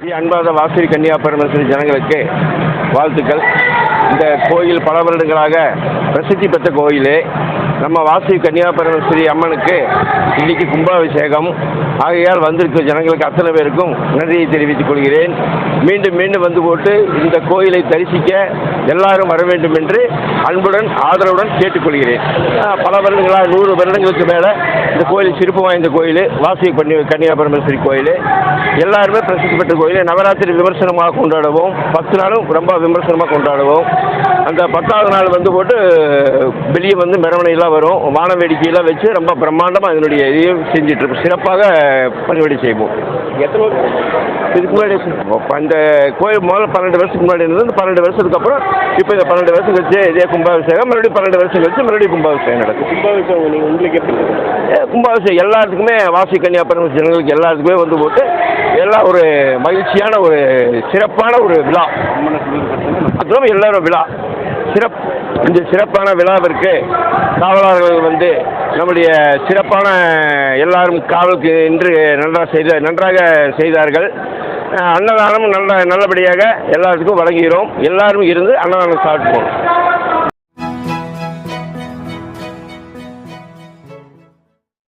அன்பார்ந்த வாசவி கன்னியாபரமேஸ்வரி ஜனங்களுக்கு வாழ்த்துக்கள். இந்த கோயில் பல வருடங்களாக பிரசித்தி பெற்ற கோயில். நம்ம வாசவி கன்னியாபரமேஸ்வரி அம்மனுக்கு இன்னைக்கு கும்பாபிஷேகம். ஆகையால் வந்திருக்கும் ஜனங்களுக்கு அத்தனை பேருக்கும் நன்றியை தெரிவித்துக் கொள்கிறேன். மீண்டும் மீண்டும் வந்து போட்டு இந்த கோயிலை தரிசிக்க எல்லாரும் வர வேண்டும் என்று அன்புடன் ஆதரவுடன் கேட்டுக்கொள்கிறேன். பல வருடங்களாக 100 வருடங்களுக்கு மேலே இந்த கோயில் சிறப்பு வாய்ந்த கோயில் வாசவி கன்னியாபரமேஸ்வரி கோயில். எல்லாருமே பிரசித்தி பெற்ற கோயில். நவராத்திரி விமர்சனமாக கொண்டாடுவோம். 10 நாளும் ரொம்ப விமர்சனமாக கொண்டாடுவோம். அந்த 10வது நாள் வந்து போட்டு வெளியே வந்து மெரவணையெல்லாம் வரும். வான வேடிக்கையெல்லாம் வச்சு ரொம்ப பிரம்மாண்டமாக இதனுடைய இதையும் செஞ்சிட்ருப்போம். சிறப்பாக பணிவடை செய்வோம். எத்தனை இதுக்கு முன்னாடி அந்த கோயில் முதல்ல 12 வருஷத்துக்கு முன்னாடி இருந்தது. 12 வருஷத்துக்கு அப்புறம் இப்போ இந்த 12 வருஷம் கழிச்சு இதே கும்பாபிஷேகம். மறுபடியும் 12 வருஷம் கழிச்சு மறுபடியும் கும்பாபிஷேகம் நடக்கும். கும்பாபிஷேகம் நீங்கள் உங்களுக்கு எப்படி கும்பாபிஷேகம் எல்லாத்துக்குமே வாசவி கன்னியாபரமேஸ்வரி ஜனங்களுக்கு எல்லாத்துக்குமே வந்து போட்டு எல்லாம் ஒரு மகிழ்ச்சியான ஒரு சிறப்பான ஒரு விழா. அதுவும் எல்லாரும் விழா இந்த சிறப்பான விழாவிற்கு காவலர்கள் வந்து நம்முடைய சிறப்பான எல்லாரும் காவலுக்கு இன்று நன்றாக செய்தார்கள். அன்னதானம் நல்லபடியாக எல்லாத்துக்கும் வழங்குகிறோம். எல்லாரும் இருந்து அன்னதானம் சாப்பிட்டு போகணும்.